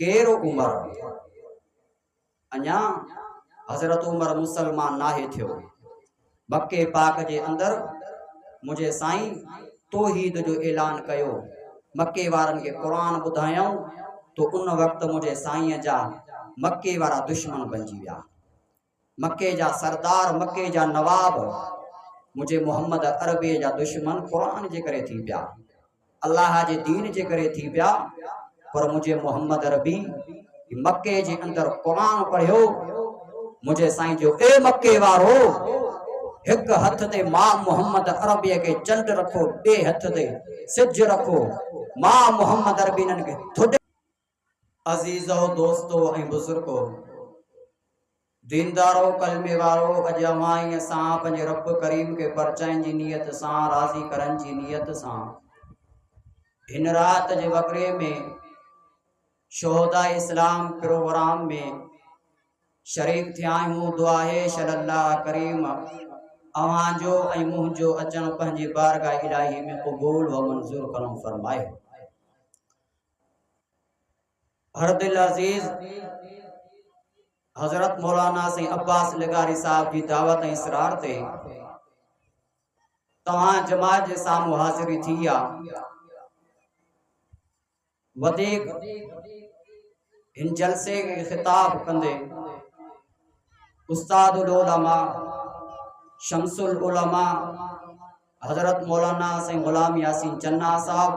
केरो उमर अञा हज़रत उमर मुसलमान नाहे थियो। मक्के पाक जे अंदर मुझे साईं तौहीद जो ऐलान कयो। मक्के वारन के कुरान बुधायूं तो उन वक्त मुझे साईं जा मक्के वारा दुश्मन बनजी विया। मक्के जा सरदार, मक्के जा नवाब मुझे मोहम्मद अरबी जा दुश्मन कुरान जे करे थी पिया, अल्लाह जे दीन जे करे थी पिया। पर मुझे मोहम्मद अरबी मक्के जे अंदर कुरान पढ़ियो। मुझे साईं जो ए मक्के वारो, एक हथ ते मां मोहम्मद अरबी के चंड रखो, बे हथ ते सिज रखो मां मोहम्मद अरबी नन के थोड़े। अजीजो दोस्तो ऐं बुजुर्गो दीनदारो कलमे वारो, अज अमाई सां पंहिंजे रब करीम के परचाइन जी नियत सां, राज़ी करन जी नियत सां हिन रात जे वकरे में शोहदा इस्लाम प्रोग्राम में शरीक थिया आहियूं। दुआ है शल्लल्लाह करीम अवां जो ऐं मुंहिंजो अचण पंहिंजी बारगाह इलाही में क़बूल व मंजूर करो फरमाए। हर दिल अजीज हजरत मौलाना सईं अब्बास लगारी साहब की दावत ऐं इसरार ते तव्हां जमात जे साम्हूं हाज़िरी थी आहे। वधीक इन जलसे के खिताब कंदे उस्तादुल उलमा शमसुल उलमा हजरत मौलाना सईं गुलाम यासीन चन्ना साहब,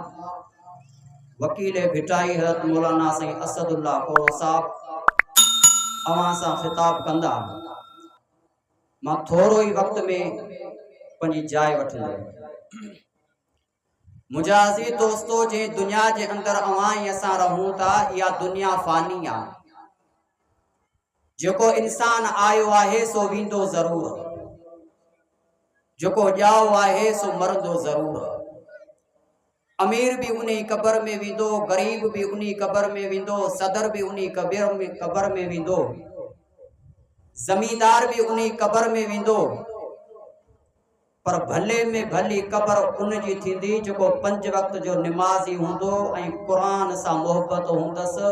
वकील भिटाई हजरत मौलाना सईं असदुल्ला कोड़ो साहब अवां सां खिताब कंदा। मां थोड़ो ही वक्त में पंहिंजी जाइ वठंदुमि। मुंहिंजा अज़ीज़ दोस्तो, जे दुनिया जे अंदर अवां ऐं असां रहूं था, इहा दुनिया फानी आहे। जेको इंसान आयो आहे सो वेंदो ज़रूर, जेको ॼाओ आहे सो मरंदो ज़रूर। अमीर भी उन्हीं कब्र में वेंदो, गरीब भी उन्हीं कब्र में वेंदो, सदर भी उन्हीं कब्र में वेंदो, जमींदार भी उन्हीं कब्र में वेंदो। पर भले में भली कब्र उन जी थींदी जेको 5 वक्त जो निमाज़ी हूंदो ऐं कुरान सां मोहब्बत हूंदसि।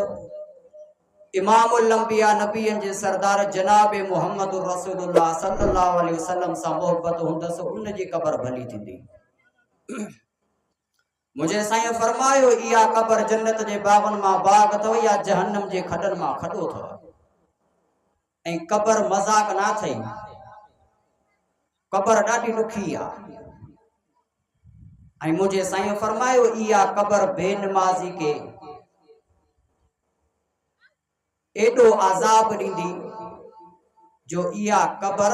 इमामुल अंबिया नबियन जे सरदार जनाब मोहम्मद रसूलुल्लाह सल्लल्लाहु अलैहि वसल्लम सां मोहब्बत हूंदसि, उन जी कब्र भली थींदी। मुझे साईं फरमायो, इहा कब्र जन्नत जे बागन मां बाग अथव या जहन्नम जे खडन मां खडो अथव। ऐं कब्र मजाक ना थई, कब्र ॾाढी ॾुखी आहे। ऐं मुझे साईं फरमायो, इहा कब्र बेनमाज़ी के एडो आज़ाब ॾींदी जो इहा कब्र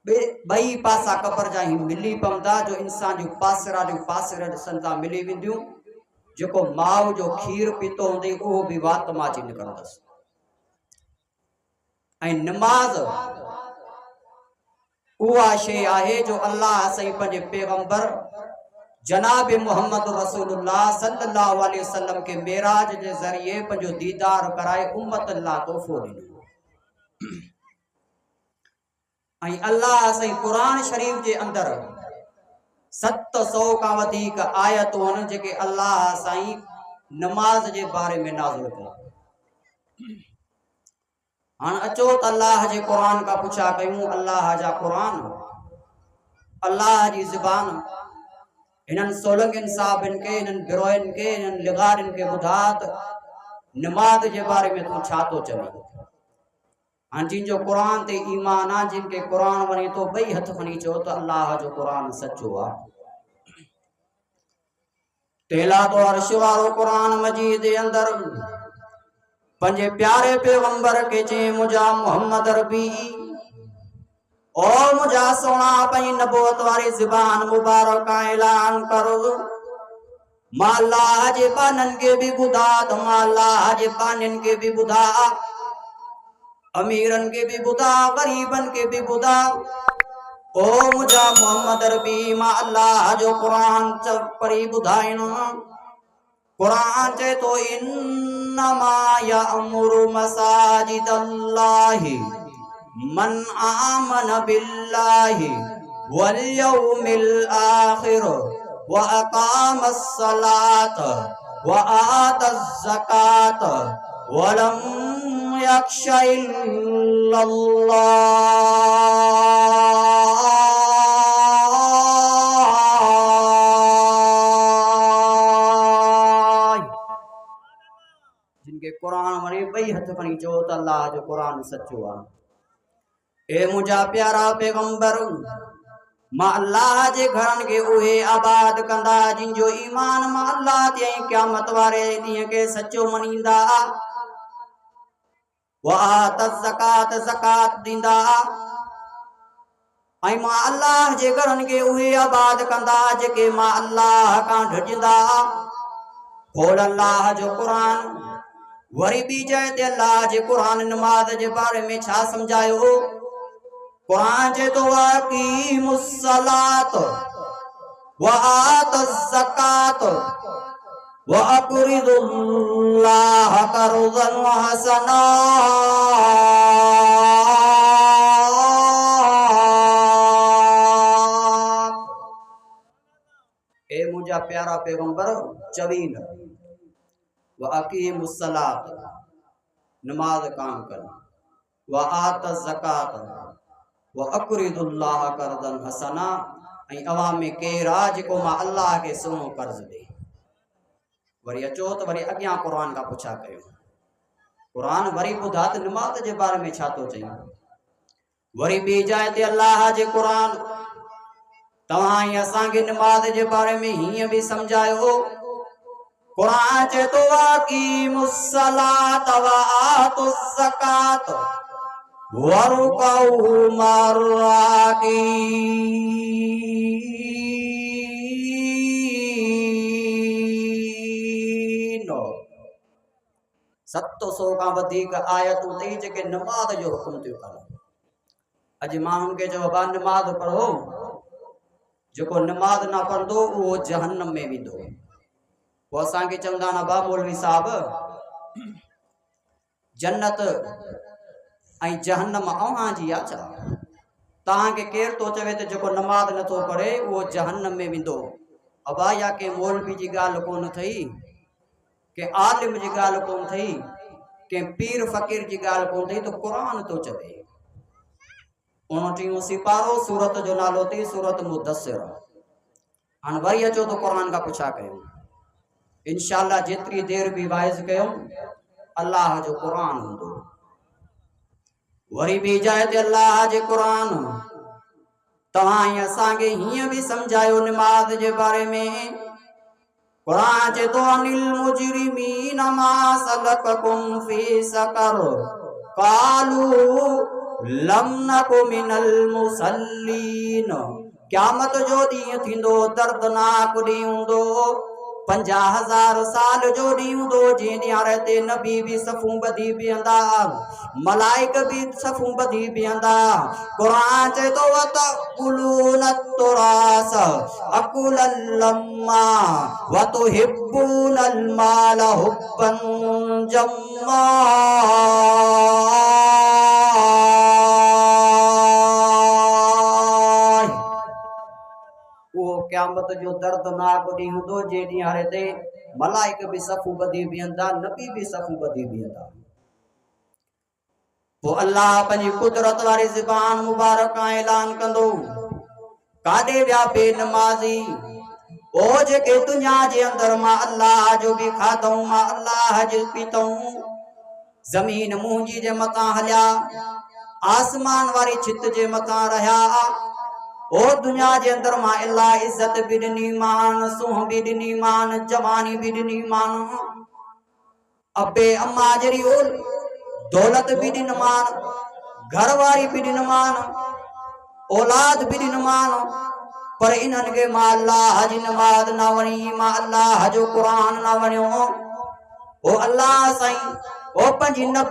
बई पासा कब्र जा ही मिली पवंदा, जो इंसान जो पासरा ॾिसनि था मिली वेंदियूं। जेको माउ जो खीर पीतो हूंदे उहो बि वात माची निकिरंदसि। ऐं नमाज़ उहा शे आहे जो अल्लाह सही पंहिंजे पैगंबर जनाब मोहम्मद रसूलुल्लाह सल्लल्लाहु अलैहि वसल्लम के मेराज जे ज़रिए पंहिंजो दीदार कराए उम्मत ला तोहफ़ो ॾिनो। ऐं अल्लाह सही कुरान शरीफ जे अंदर 700 का वधीक आयतूं आहिनि जेके अल्लाह साईं नमाज जे बारे में नाज़िल कयूं। हाँ अचो त अल्लाह जे कुरान का पुछा कयूं। अल्लाह जा कुरान, अल्लाह जी ज़ुबान इन्हनि सोलंगिन साहबन के, इन्हनि बिरोइन के, इन्हनि लिगारिन के ॿुधात नमाज जे बारे में तू छा तो चवी। हाँ जिनजो कुरान ते ईमान आ, जिनके कुरान वणे तो ॿई हथ खणी चओ त अल्लाह जो कुरान सचो आ। तेला तो अर्श वारो कुरान मजीद जे अंदर पंजे प्यारे पैगंबर के चे मुझा मोहम्मद अरबी ओ मुझा सोना पई नबूवत वारी ज़ुबान मुबारक ऐलान करो। मां अल्लाह जे बानन के भी बुधा, तो मां अल्लाह जे बानन के भी बुधा, अमीरन के भी बुधा, गरीबन के भी बुधा। ओ मुझा मोहम्मद अरबी मां अल्लाह जो कुरान पढ़ी बुधाइनो। कुरान चे तो इन्नमा यअमुरु मसाजिदल्लाहि मन आमन बिल्लाहि वल यौमिल आखिर व अकामस सलात व आतज़ ज़कात वलम यख्श इल्लल्लाह। जिनके कुरान वणे बई हथ खणी चो त अल्लाह जो कुरान सच्चो आ। ए मुंहिंजा प्यारा पैगंबर, मां अल्लाह जे घरनि खे उहे आबाद कंदा जिन जो ईमान मां अल्लाह ते ऐं क़यामत वारे ॾींहं खे सच्चो मञींदा। व आतज़ ज़कात ज़कात ॾींदा। ऐं मां अल्लाह जे घरनि खे उहे आबाद कंदा जेके मां अल्लाह खां ढिजंदा। खोल अल्लाह जो कुरान। वरी बि चए ते अल्लाह जे कुरान नमाज जे बारे में छा समझायो? कुरान जे तो अक़ीमुस सलात व आतज़ ज़कात व अक़रिदुल्लाह क़र्ज़न हसना। ए मुंहिंजा प्यारा पैगंबर चवीन व अक़ीमुस सलात नमाज कायम कर व आतज़ ज़कात व अक़रिदुल्लाह क़र्ज़न हसना। ऐं अवां में केरु आहे जेको मां अल्लाह खे सुहिणो कर्ज़ ॾे। वरी अचो त वरी अॻियां क़ुरान खां पुछा कयो। क़ुरान वरी ॿुधा त नमाज़ जे बारे में छा थो चई। वरी ॿी जाइ ते अल्लाह जे क़ुरान तव्हां ई असांखे नमाज़ जे बारे में हीअं बि सम्झायो। क़ुरान चए थो अक़ीमुस सलात व आतुज़ ज़कात वरुकऊ मअर राकीन। 700 खां वधीक आयतूं अथई जेके नमाज़ जो हुकुम थियूं कनि। अॼु माण्हुनि खे चओ बा नमाज़ पढ़ो, जेको नमाज़ न पढ़ंदो उहो जहन्नम में वेंदो। पोइ असांखे चवंदा न बा मौलवी साहब जन्नत ऐं जहन्नम अव्हां जी आहे छा? तव्हांखे केरु थो चवे त जेको नमाज़ नथो पढ़े उहो जहन्नम में वेंदो? अबा या के मौलवी जी ॻाल्हि कोन अथई, के आलिम जी ॻाल्हि कोन अथई, के पीर फ़कीर जी ॻाल्हि कोन अथई, त क़ुरान थो चवे। 29 सिपारो सूरत जो नालो अथई सूरत मुदस्सिर। हाणे वरी अचो त क़ुरान खां पुछा कयूं। इंशाअल्लाह जेतिरी देर बि वाइज़ कयूं अल्लाह जो क़ुरान हूंदो। वरी बि जाइ ते अल्लाह जे क़ुरान तव्हां ई असांखे हीअं बि सम्झायो नमाज़ जे बारे में। क़ुरान चए थो अनिल मुजरिमीन मा सलककुम फी सकर क़ालू लम नकु मिनल मुसल्लीन। क़यामत जो ॾींहुं थींदो, दर्दनाक ॾींहुं हूंदो, 50,000 साल जो ॾींहुं हूंदो जंहिं ॾियारे ते नबी बि सफ़ूं ॿधी बीहंदा, मलाइक बि सफ़ूं ॿधी बीहंदा। क़ुरान चए थो वतक़ुलून तुरास अकुलन लम्मा वतुहिब्बूनल माल हुब्बन जम्मा। क़यामत जो दर्दनाक ॾींहुं हूंदो जंहिं ॾियारे ते मलाइक बि सफ़ूं ॿधी बीहंदा, नबी बि सफ़ूं ॿधी बीहंदा। पोइ अल्लाह पंहिंजी कुदरत वारी ज़बान मुबारक ऐलान कंदो, काॾे विया बेनमाज़ी ओ जेके दुनिया जे अंदर मां अल्लाह जो बि खाधऊं, मां अल्लाह जो पीतऊं। ज़मीन मुंहिंजी जे मथां हलिया, आसमान वारी छित जे मथां रहिया। ओ दुनिया जे अंदर मां अल्लाह इज्जत बि ॾिनी मान, सूंह बि ॾिनी मान, जवानी बि ॾिनी मान, अबे अम्मा जहिड़ी दौलत भी दिन मान, घर वारी भी दिन मान, औलाद भी दिन मान। पर इन्हनि खे मां अल्लाह जी नमाज़ न वणी, मां अल्लाह जो क़ुरान न वणियो। ओ अल्लाह साईं ओ पंहिंजी न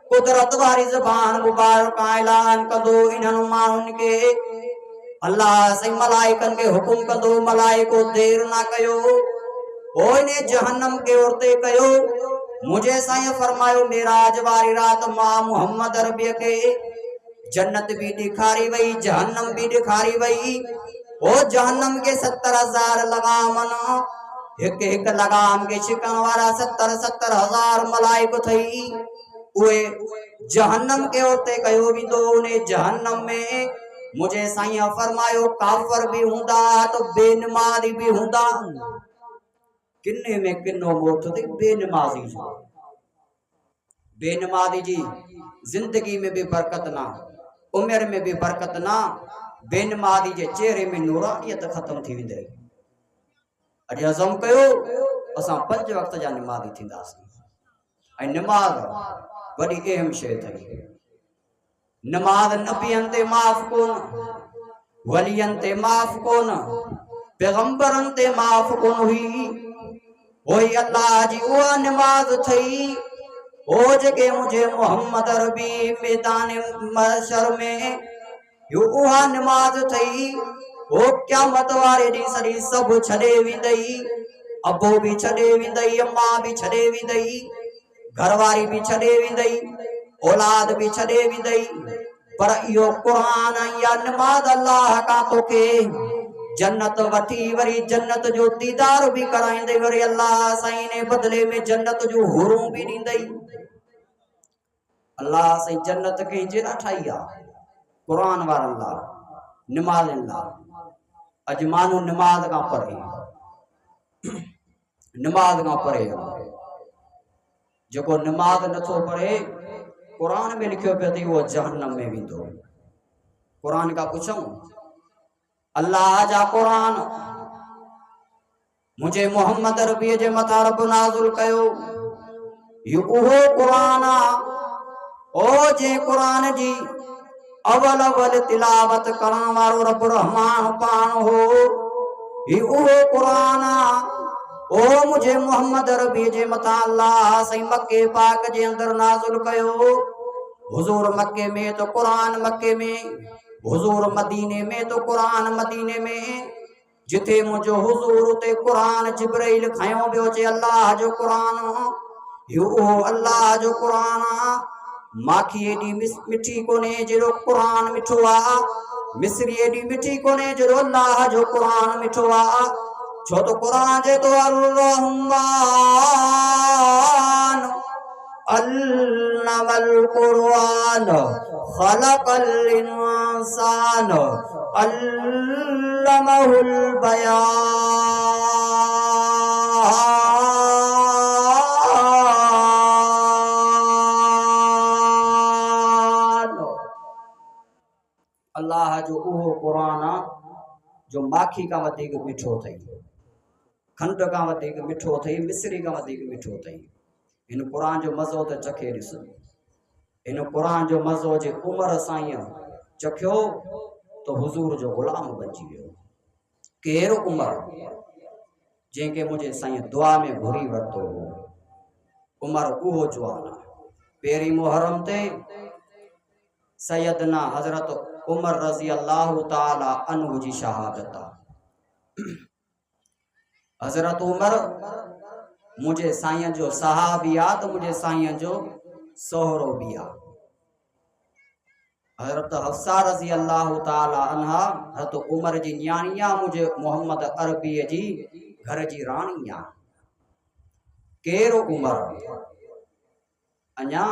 कुदरत वारी ज़बान मुबारक ऐलान कंदो इन्हनि माण्हुनि खे। अल्लाह साईं मलाइकनि खे हुकुम कंदो, मलाइको देर ना कयो, ओ इन्हें जहन्नम के औरते कयो। मुझे साईं फरमायो मेराज वारी रात मां मोहम्मद अरबी के जन्नत भी दिखारी वही, जहन्नम भी दिखारी वही। ओ जहन्नम के 70,000 लगामन, एक लगाम के छिकन वाला 70,000 मलाइक थई उए जहन्नम के होते कयो भी तो उन्हें जहन्नम में मुझे साईं फरमायो काफर भी हुंदा तो बेनमाजी भी हुंदा किन्ने में किन्नो मोट थे बेनमाजी जो बेनमाजी जी जिंदगी में भी बरकत ना उम्र में भी बरकत ना बेनमाजी जे चेहरे में नूरानियत खत्म थी वेंदे अॼु अज़म कयो असां 5 वक्त जा नमाज़ी थींदासीं ऐं नमाज़ वॾी अहम शइ अथई नमाज़ नबियनि ते माफ़ कोन वलियनि ते माफ़ कोन पैगंबरनि ते माफ़ कोन हुई वही अल्लाह जी उहा नमाज़ थई ओ जेके मुझे मोहम्मद अरबी मैदान महशर में यो उहा नमाज़ थई ओ क़यामत वारे ॾींहुं सॼी सभु छॾे वेंदई अबो भी छॾे वेंदई अम्मा भी छॾे वेंदई घरवारी भी छॾे वेंदई औलाद भी छॾे वेंदई पर इहो क़ुरान या नमाज़ अल्लाह का तोखे जन्नत वठी वरी जन्नत जो दीदार भी कराईंदे वरी अल्लाह साईं ने बदले में जन्नत जो हुरूं भी ॾींदई अल्लाह साईं जन्नत के जेड़ा ठाई आ कुरान वारन ला नमाज़ ला अज मानू नमाज का पढ़े नमाज का पढ़े जो नमाज नथो पढ़े कुरान में लिखियो पे थी वो जहन्नम में भी तो कुरान का पूछूं अल्लाह जा कुरान मुझे मोहम्मद अरबी जे मथा रब नाज़िल कयो यो उहो कुरान ओ जे कुरान जी अवल अवल तिलावत करण वारो रब रहमान पान हो ही उहो कुरान ओ मुझे मोहम्मद अरबी जे मथा अल्लाह सही मक्के पाक जे अंदर नाज़िल कयो हुजूर मक्के में तो कुरान मक्के में हुजूर मदीने में तो कुरान मदीने में जिथे मुझो हुजूर ते कुरान जिब्राइल खयो बियो जे अल्लाह जो कुरान यो अल्लाह जो कुरान माखी एडी मिठी कोने जेरो कुरान मिठो आ मिस्री एडी मिठी कोने जेरो अल्लाह जो कुरान मिठो आ छो तो कुरान जे तो रहमान अल्लमल कुरान खलकल इंसान अल्लमहुल बयान अल्लाह जो उहो कुरान जो माखी का वधीक मिठो थई खंड का वधीक मिठो थई मिस्री का वधीक मिठो थई इन कुरान जो मज़ो त चखे ॾिस इन कुरान जो मज़ो जे उम्र साईं चखियो तो हुजूर जो गुलाम बची वियो केर उम्र जंहिंखे मुझे साईं दुआ में घुरी वरतो हो उम्र उहो जवान पेरी मुहर्रम ते सैयदना हजरत उमर रजी अल्लाह ताला अन्हु जी शहादत हजरत उमर मुझे साईं जो सहाबिया तो मुझे साईं जो सोहरो बिया हजरत हफ्सा रजी अल्लाह ताला अन्हा हजरत उमर जी न्याणिया मुझे मोहम्मद अरबी जी घर जी राणिया केरो उमर अञा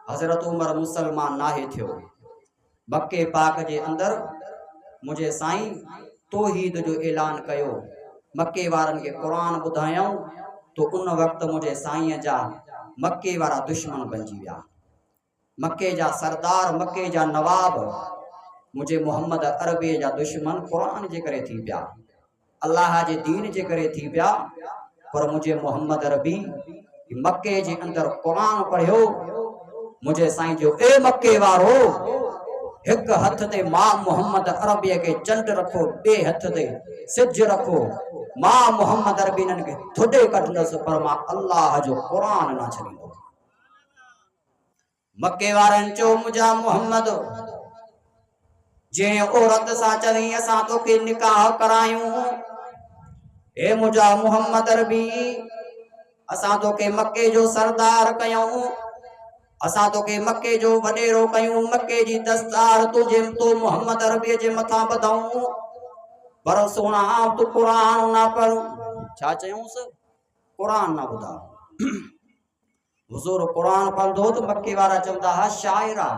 हजरत उमर मुसलमान नाहे थियो मक्के पाक जे अंदर मुझे साईं तौहीद जो ऐलान कयो मक्के वारन के कुरान बुधायूं तो उन वक्त मुझे साईं जा मक्के वारा दुश्मन बंजी विया मक्के जा सरदार मक्के जा नवाब मुझे मोहम्मद अरबी जा दुश्मन कुरान जे करे थी पिया अल्लाह जे दीन जे करे थी पिया पर मुझे मोहम्मद अरबी मक्के जे अंदर कुरान पढ़ियो मुझे साईं जो ए मक्के वारो एक हथ ते मां मोहम्मद अरबी के चंड रखो बे हथ ते सिज रखो मां मोहम्मद अरबी नन के थोड़े कटनस पर मां अल्लाह जो कुरान ना छड़ींदो मक्के वारन चो मुझा मोहम्मद जे औरत सा चली असा तो के निकाह करायूं ए मुझा मोहम्मद अरबी असा तो के मक्के जो सरदार कयूं असा तो के मक्के जो वडेरो कयूं मक्के जी दस्तार तुझे तो मोहम्मद अरबी जे मथा बधाऊं पर सोना तू कुरान ना पढ़ छा चयूंसि क़ुरान न ॿुधा। हुज़ूर क़ुरान पढ़ंदो त मक्के वारा चवंदा हा शाइर आहे,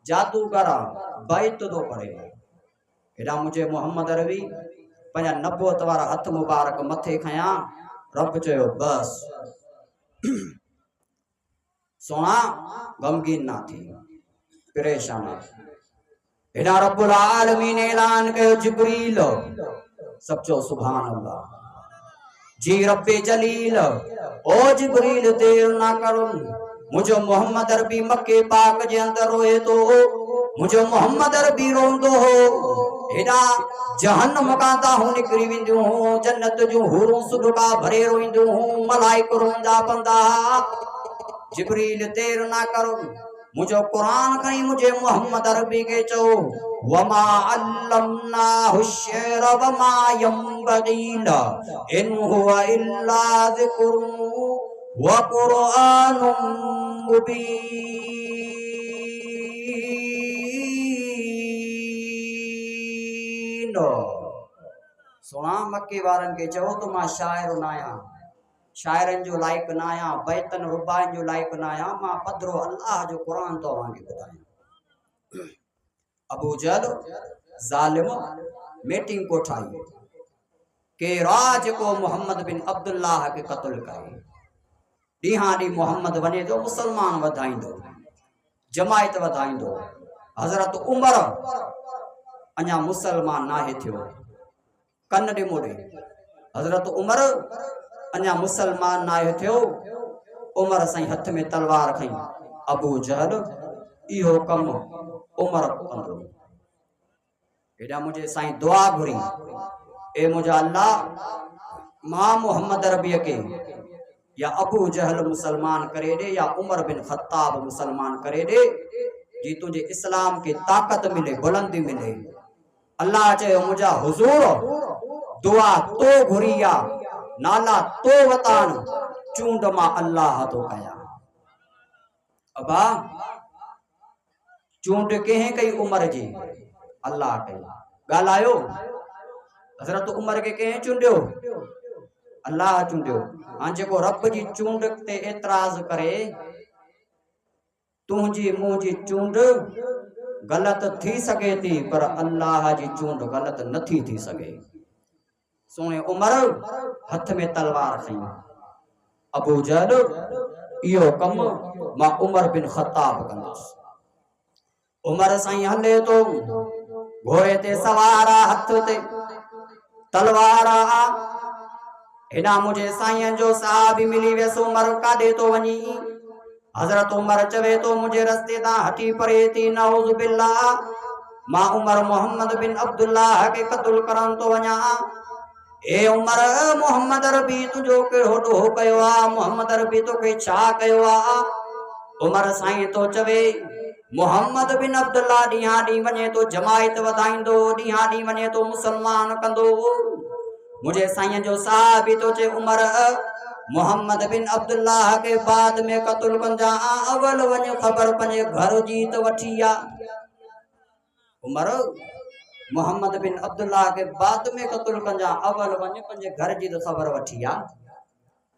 जादूगर आहे, बैत थो पढ़े। हेॾा मुंहिंजे मोहम्मद अरबी पंहिंजा नबूअत वारा हथ मुबारक मथे खयां। रब चयो बस सोना गमगीन ना थी, परेशान ना थी। हेॾा रब्बुल आलमीन ऐलान कयो जिब्रील, सब चओ सुभान अल्लाह। जी रब्बे जलील, ओ जिब्रील देर ना करो। मुझो मोहम्मद अरबी मक्के पाक जे अंदर रोए तो, मुझो मोहम्मद अरबी रोंदो हो। हेॾा जहन्नम का दाहूं निकरी वेंदियूं हूं, जन्नत जूं हूरूं सुडका भरे रोईंदियूं हूं, मलाइक रोंदा पंदा। जिब्रील देर ना करो, मुझो कुरान खणी मुझे मोहम्मद अरबी के चो वमा अल्लमनाहु शिर वमा यंबगी लहु इन हुवा इल्ला ज़िक्रुन व क़ुरआनुम मुबीन। सुना मक्के वारन के चो तो मां शाइर न आहियां, शायरन जो लायक न आहियां, बैतन रुबाइन जो लायक न आहियां, मां पधरो अल्लाह जो कुरान तव्हांखे ॿुधायां। अबू जहल ज़ालिम मीटिंग को ठाही के राज को मोहम्मद बिन अब्दुल्लाह के क़त्ल करे। ॾींहां ॾींहुं मोहम्मद वञे थो मुसलमान वधाईंदो, जमायत वधाईंदो। हज़रत उमर अञा मुसलमान नाहे थियो, कन ॾे मोड़े। हज़रत उमर अञा मुसलमान नाहे थियो। उमर साईं हथ में तलवार खई। अबू जहल इहो कम उमर कंदो। हेॾा मुंहिंजे साईं दुआ घुरी, ए मुंहिंजा अल्लाह मां मोहम्मद अरबीअ के या अबू जहल मुसलमान करे दे या उमर बिन ख़त्ताब मुसलमान करे दे, जी तुझे इस्लाम के ताकत मिले, बुलंदी मिले। अल्लाह चयो मुंहिंजा हुजूर दुआ तो घुरिया, नाला तो वतान, चूंड मां अल्लाह तो कया। अबा चूंड कंहिं कई उमर जी? अल्लाह कई। ॻाल्हायो हज़रत उमर के कंहिं चूंडियो? अल्लाह चूंडियो। हां जेको रब जी चूंड ते एतराज़ करे, तुंहिंजी मुंहिंजी चूंड गलत थी सके थी, पर अल्लाह जी चूंड गलत नथी थी सके। सोने उमर हथ में तलवार खई। अबू जहल इहो कम मां उमर बिन ख़त्ताब कंदुसि। उमर साईं हले तो घोड़े ते सवार, हथ ते तलवार। हेॾा मुंहिंजे साईं जो साहबी मिली वियसि। उमर काॾे तो वञी? हज़रत उमर चवे तो मुंहिंजे रस्ते तां हटी परे थी, नऊज़ बिल्लाह, मां उमर मोहम्मद बिन अब्दुल्लाह के क़त्ल करण तो वञा। ए उमर, मोहम्मद अरबी तुझो कहिड़ो ॾोह कयो आहे? मोहम्मद अरबी तोखे छा कयो आहे? उमर साईं तो चवे मोहम्मद बिन अब्दुल्लाह ॾींहां ॾींहुं वञे तो जमायत वधाईंदो, ॾींहां ॾींहुं वञे तो मुसलमान कंदो। मुंहिंजे साईं जो साहबी तो चए उमर मोहम्मद बिन अब्दुल्लाह के बाद में क़त्ल कंदा, अवल वञ ख़बर पंहिंजे घर जी त वठी आ। उमर मोहम्मद बिन अब्दुल्लाह के बाद में क़त्ल कंदा, अवल वञ पंहिंजे घर जी त ख़बर वठी आ।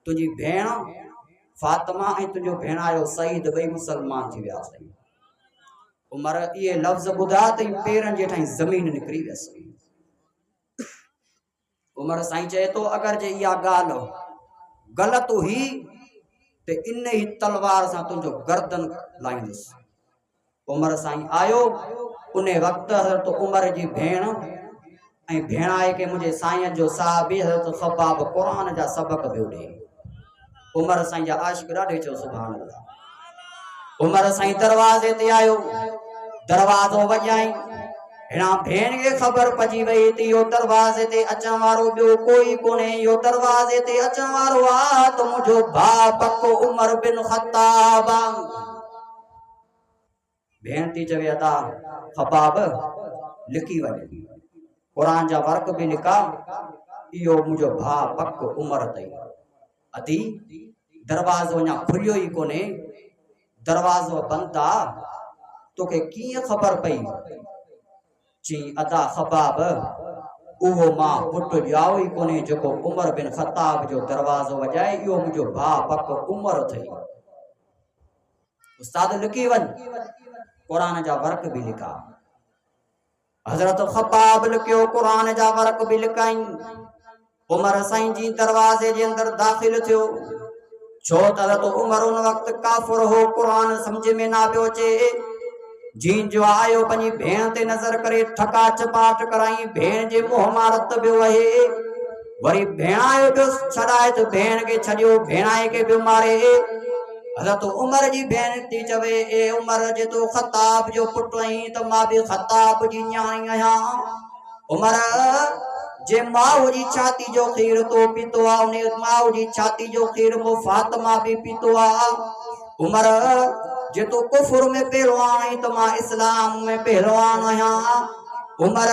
तुंहिंजी भेण फातिमा ऐं तुंहिंजो भेणायो सईद ॿई मुसलमान थी विया। उमर इहे लफ़्ज़ ॿुधा त पेरनि जे हेठां ज़मीन निकिरी वियसि। उमर साईं चए तो अगर जे इहा ॻाल्हि गलत हुई ते इन ही तलवार सां तुंहिंजो गर्दन लाहींदुसि। उमर साईं आयो। उन वक़्तु हज़रत उमर जी भेण ऐं भेणाए के मुंहिंजे साईं जो साहबी हज़रत ख़ब्बाब क़ुरान जा सबक पियो ॾे। उमर साईं जा आशिक़ ॾाढे चयो सुभान अल्लाह। उमर साईं दरवाज़े ते आयो, दरवाज़ो वॼाई। हेणा भेण खे ख़बर पइजी वई त इहो दरवाज़े ते अचण वारो ॿियो कोई कोन्हे, इहो दरवाज़े ते अचण वारो आहे त मुंहिंजो भाउ पको उमर बिन ख़त्ताब। भेण थी चवे अदा ख़ब्बाब लिखी वञ, क़ुरान जा वर्क बि लिखा, इहो मुंहिंजो भाउ पक उमर अथई। अदी दरवाज़ो अञा खुलियो ई कोन्हे, दरवाज़ो बंदि आहे, तोखे कीअं ख़बर पई? जी अदा ख़ब्बाब उहो मां पुट ॼाओ ई कोन्हे जेको उमर बिन ख़त्ताब जो दरवाज़ो वॼाए, इहो मुंहिंजो भाउ पक उमर अथई। उस्ताद लिखी वञ, कुरान जा वर्क भी लिखा। हज़रत ख़त्ताब लिखियो, कुरान जा वर्क भी लिखाई। उमर साईं जी दरवाजे जे अंदर दाखिल थियो, छो त हज़रत उमर उन वक्त काफ़िर हो, कुरान समझ में ना पियो अचे। जीन जो आयो पंहिंजी भेण ते नज़र करे ठका चपाट कराई, भेण जे मुंह मां रत पियो वहे। वरी भेणाए पियो छॾाए त भेण खे छॾियो, भेणाए खे पियो मारे। हज़रत उमर जी भेण थी चवे, ए उमर जे तूं ख़त्ताब जो पुटु आहीं त मां बि ख़त्ताब जी न्याणी आहियां। उमर जे माउ जी छाती जो खीर तो पीतो आ, उन माउ जी छाती जो खीर मो फातिमा भी पीतो आ। उमर जे तूं कुफर में पहलवान आहीं त मां इस्लाम में पहलवान आहियां। उमर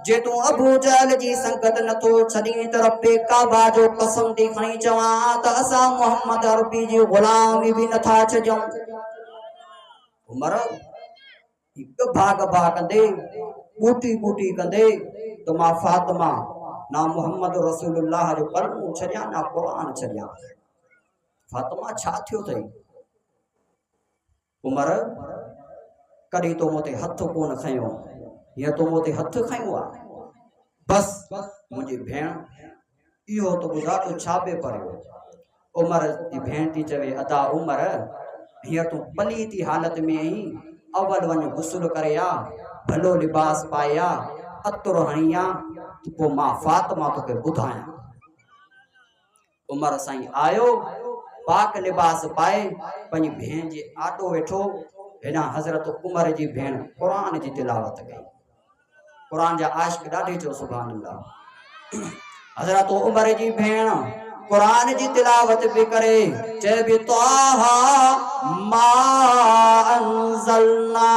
जे तूं अबू जहल जी संगत नथो छॾीं त रब्बे काबा जो कसम थी खणी चवां त असां मोहम्मद अरबी जी गुलामी भी नथा छॾूं। उमर हिकु भाग कंदे, बूटी बूटी कंदे तो मां फातिमा ना मोहम्मद रसूलुल्लाह जो कलमो छॾियां ना कुरान छॾियां। फातिमा छा थियो अथई? उमर कॾहिं तो मूं ते हथ कोन खयो, हीअं तो मूं ते हथ खयो आहे? बस मुंहिंजी भेण इहो तो ॿुधा तो छा पे पढ़ियो? उमर जी भेण थी चवे, अदा उमर हींअर तूं पलीती हालत में आहीं, अवल वञ गुस्ल करे आ, भलो लिबास पाए आ, अतुर हणी आ, पोइ मां फातिमा तोखे ॿुधायां। उमर साईं आयो, पाक लिबास पाए पंहिंजी भेण जे आॾो वेठो। हेॾां हज़रत उमर जी भेण कुरान जी तिलावत कई। कुरान जा आशिक़ ॾाढे चयो सुभान अल्लाह। हज़रत उमर जी भेण कुरान जी तिलावत भी करे, चए भी ताहा मा अंज़लना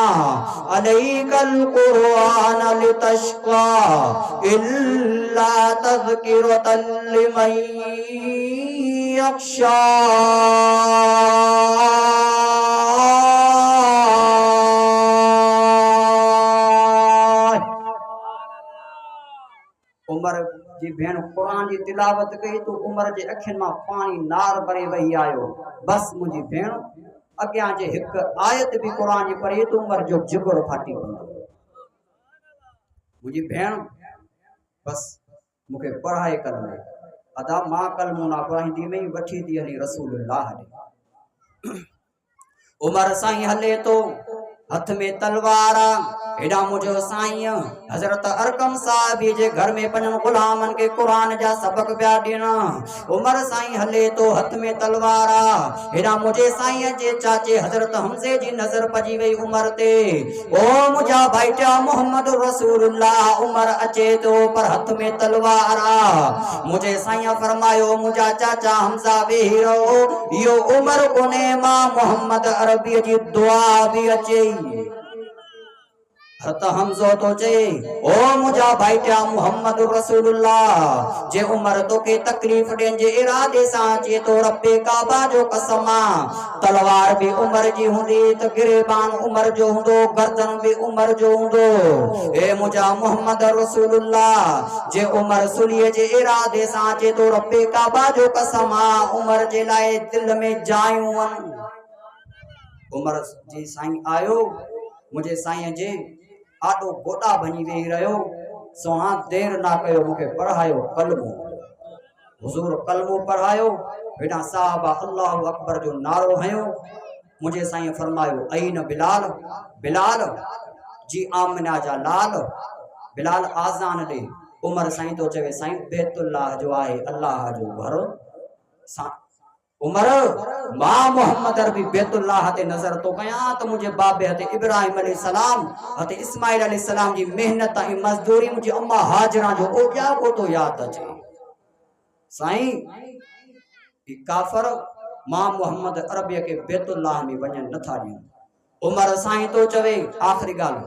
अलैकल कुरान लितश्क़ा इल्ला तज़किरतल लिमन यख्शा। उमर जी भेण कुरान जी तिलावत कई तो उमर जे अखियुनि मां पानी नार भरे वही आयो। बस मुंहिंजी भेण अॻियां जे हिकु आयत भी कुरान जी पढ़ी तो उमर जो जिगर फाटी वञो। मुंहिंजी भेण बस मूंखे पढ़ाए कलमो, अदा मां कलमो ना पढ़ाईंदी मई, वठी थी हली रसूलुल्लाह ॾे। उमर साईं हले तो, हथ में तलवार आ। हेॾा मुंहिंजो साईं हज़रत अरकम साहब जे घर में पंजनि गुलामनि के कुरान जा सबक पिया ॾियनि। उमर साईं हले तो, हथ में तलवार आ। हेॾा मुंहिंजे साईं जे चाचे हज़रत हमज़े जी नज़र पजी वई उमर ते। ओ मुंहिंजा भाईटा मोहम्मद रसूलुल्लाह, उमर अचे तो पर हथ में तलवार आ। मुंहिंजे साईं फरमायो, मुंहिंजा चाचा हमज़ा वेही रहो, इहो उमर कोन्हे, मां मोहम्मद अरबी जी दुआ भी अचे। हत हमज़ो तो चए, ओ मुंहिंजा भाईटा मोहम्मद रसूलुल्लाह, जे उमर तोखे तकलीफ़ ॾियण जे इरादे सां अचे तो, रब्बे काबा जो कसम आ, तलवार भी उमर जी हूंदी त गिरेबान उमर जो हूंदो, गर्दन भी उमर जो हूंदो। ए मुंहिंजा मोहम्मद रसूलुल्लाह, जे उमर सुलीअ जे इरादे सां अचे तो, रब्बे काबा जो कसम आ, उमर जे लाइ दिल में जायूं आहिनि। उमर जी साईं आयो, मुंहिंजे साईं जे आॾो गोॾा भञी वेही रहियो। सोहा देर ना कयो, मूंखे पढ़ायो कलमो। हुज़ूर कलमो पढ़ायो। हेॾा साहबा अल्लाहु अकबर जो नारो हयो। मुंहिंजे साईं फरमायो, अईन बिलाल, बिलाल जी आमिना जा लाल, बिलाल आज़ान ॾे। उमर साईं तो चवे, साईं बैतुल्लाह जो आहे, अल्लाह जो घर। उमर मां मोहम्मद अरबी बैतुल्लाह ते नज़र तो कयां त मुंहिंजे बाबे हते इब्राहिम अलैहिस्सलाम हते इस्माइल अलैहिस्सलाम जी मेहनत ऐं मज़दूरी, मुंहिंजी अम्मा हाजरा जो ओॼाको तो यादि अचे। साईं ई काफ़र मां मोहम्मद अरबी के बैतुल्लाह में वञण नथा ॾियनि। उमर साईं तो चवे, आख़िरी ॻाल्हि,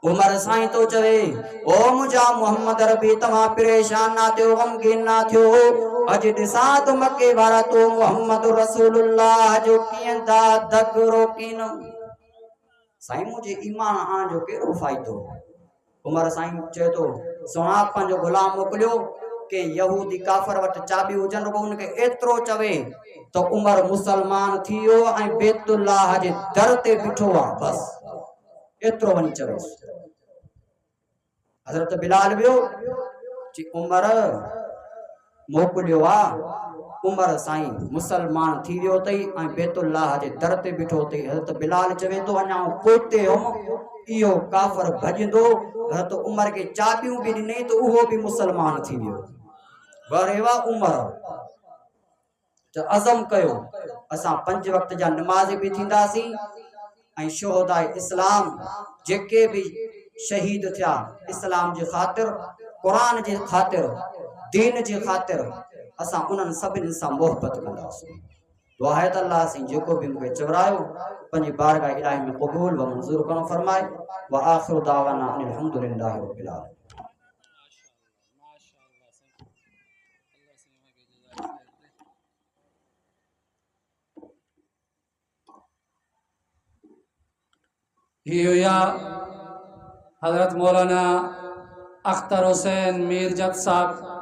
उमर साईं तो चवे, ओ मुंहिंजा मोहम्मद अरबी तव्हां परेशान ना थियो, गमगीन ना थियो। अॼु ॾिसां तो मके वारा तो मोहम्मद रसूलुल्लाह जो कीअं था दग रोकीन। साईं मुंहिंजे ईमान आण जो कहिड़ो फ़ाइदो? उमर साईं चए तो सुहाग पंहिंजो गुलाम मोकिलियो के यहूदी काफर वटि चाबी हुजनि रुगो उनके एतिरो चवे तो उमर मुसलमान थी वियो ऐं बैतुल्लाह जे दर ते बीठो आहे बस एतिरो वञी चवेसि। हज़रत बिलाल वियो जी उमर मोकिलियो आहे, उमर साईं मुसलमान थी वियो अथई ऐं बैतुल्लाह जे दर ते बीठो अथई। हज़रत बिलाल चवे थो अञा पोते हुउमि इहो काफ़र भॼंदो, हज़रत उमर खे चाबियूं बि ॾिनई त उहो बि मुसलमान थी वियो। वरेवा उमर त अज़म कयो असां 5 वक़्त जा नमाज़ बि थींदासीं ऐं शुहदा इस्लाम जेके बि शहीद थिया इस्लाम जे ख़ातिर, क़ुरान जे ख़ातिर, दीन जे ख़ातिर असां उन्हनि सभिनी सां मोहबत कंदासीं। दुआ है त अल्लाह से जेको भी मूंखे चवरायो पंहिंजी बारगाह इलाही में क़बूल व मंज़ूर करणु फरमाए। व आख़िरु दावाना अनिल हम्दुलिल्लाहि रब्बिल आलमीन। या हज़रत मौलाना अख्तर हुसैन मीर जत साहब